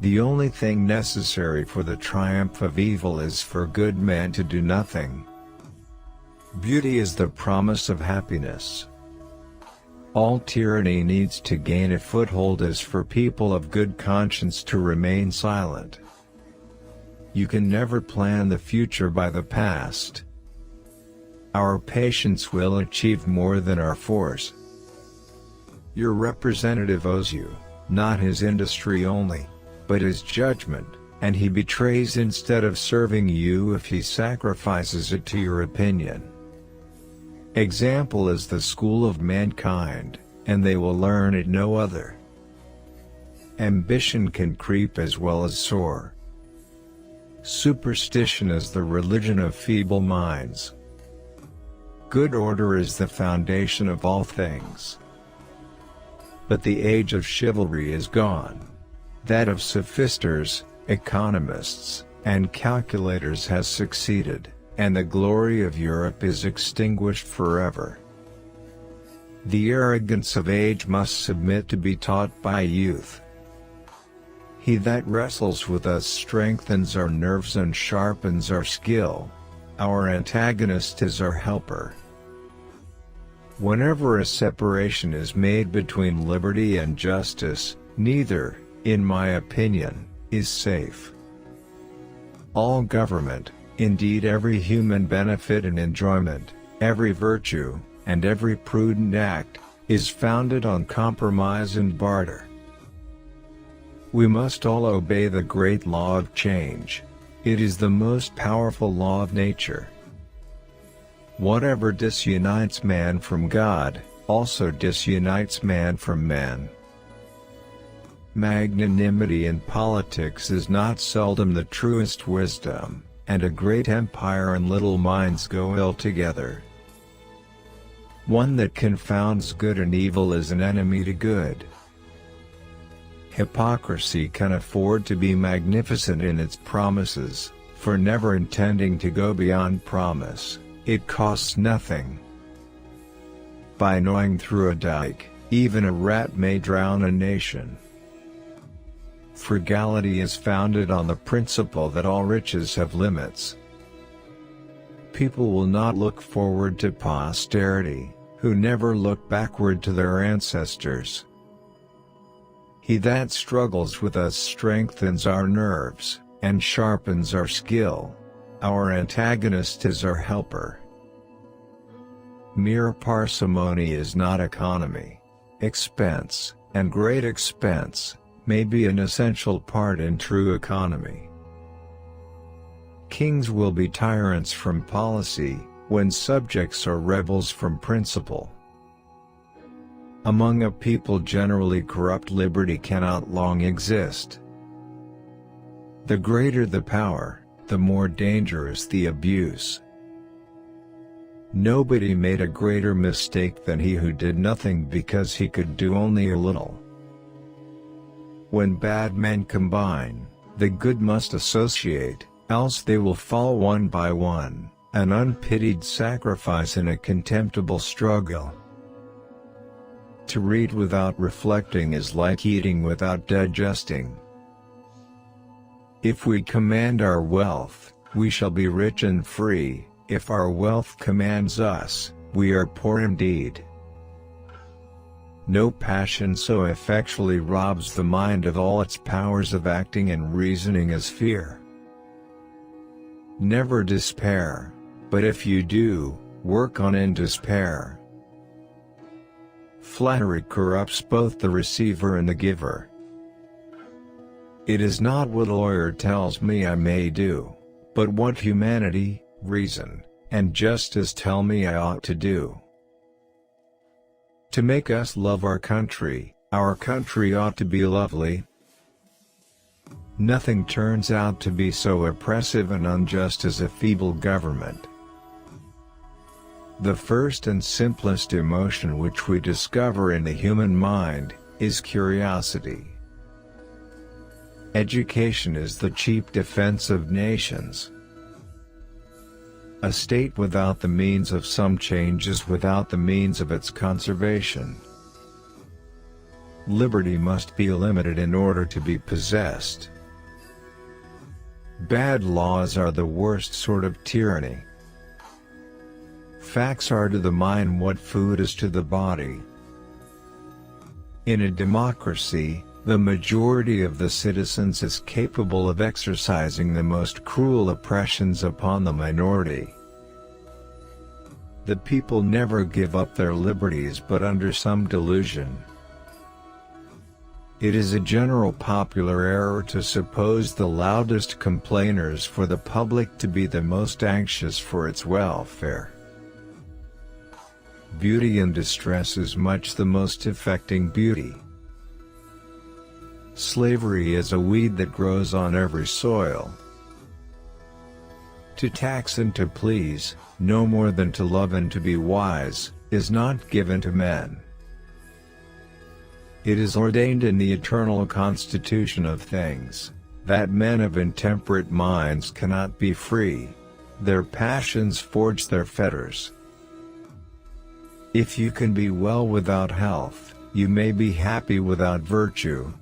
The only thing necessary for the triumph of evil is for good men to do nothing. Beauty is the promise of happiness. All tyranny needs to gain a foothold is for people of good conscience to remain silent. You can never plan the future by the past. Our patience will achieve more than our force. Your representative owes you, not his industry only, but his judgment, and he betrays instead of serving you if he sacrifices it to your opinion. Example is the school of mankind, and they will learn it no other. Ambition can creep as well as soar. Superstition is the religion of feeble minds. Good order is the foundation of all things. But the age of chivalry is gone. That of sophisters, economists, and calculators has succeeded, and the glory of Europe is extinguished forever. The arrogance of age must submit to be taught by youth. He that wrestles with us strengthens our nerves and sharpens our skill. Our antagonist is our helper. Whenever a separation is made between liberty and justice, neither, in my opinion, is safe. All government, indeed every human benefit and enjoyment, every virtue, and every prudent act, is founded on compromise and barter. We must all obey the great law of change. It is the most powerful law of nature. Whatever disunites man from God, also disunites man from man. Magnanimity in politics is not seldom the truest wisdom, and a great empire and little minds go ill together. One that confounds good and evil is an enemy to good. Hypocrisy can afford to be magnificent in its promises, for never intending to go beyond promise, it costs nothing. By gnawing through a dike, even a rat may drown a nation. Frugality is founded on the principle that all riches have limits. People will not look forward to posterity, who never look backward to their ancestors. He that struggles with us strengthens our nerves, and sharpens our skill. Our antagonist is our helper. Mere parsimony is not economy. Expense, and great expense, may be an essential part in true economy. Kings will be tyrants from policy, when subjects are rebels from principle. Among a people generally corrupt, liberty cannot long exist. The greater the power, the more dangerous the abuse. Nobody made a greater mistake than he who did nothing because he could do only a little. When bad men combine, the good must associate, else they will fall one by one, an unpitied sacrifice in a contemptible struggle. To read without reflecting is like eating without digesting. If we command our wealth, we shall be rich and free. If our wealth commands us, we are poor indeed. No passion so effectually robs the mind of all its powers of acting and reasoning as fear. Never despair, but if you do, work on in despair. Flattery corrupts both the receiver and the giver. It is not what a lawyer tells me I may do, but what humanity, reason, and justice tell me I ought to do. To make us love our country ought to be lovely. Nothing turns out to be so oppressive and unjust as a feeble government. The first and simplest emotion which we discover in the human mind is curiosity. Education is the chief defense of nations. A state without the means of some change is without the means of its conservation. Liberty must be limited in order to be possessed. Bad laws are the worst sort of tyranny. Facts are to the mind what food is to the body. In a democracy, the majority of the citizens is capable of exercising the most cruel oppressions upon the minority. The people never give up their liberties but under some delusion. It is a general popular error to suppose the loudest complainers for the public to be the most anxious for its welfare. Beauty in distress is much the most affecting beauty. Slavery is a weed that grows on every soil. To tax and to please, no more than to love and to be wise, is not given to men. It is ordained in the eternal constitution of things, that men of intemperate minds cannot be free. Their passions forge their fetters. If you can be well without health, you may be happy without virtue.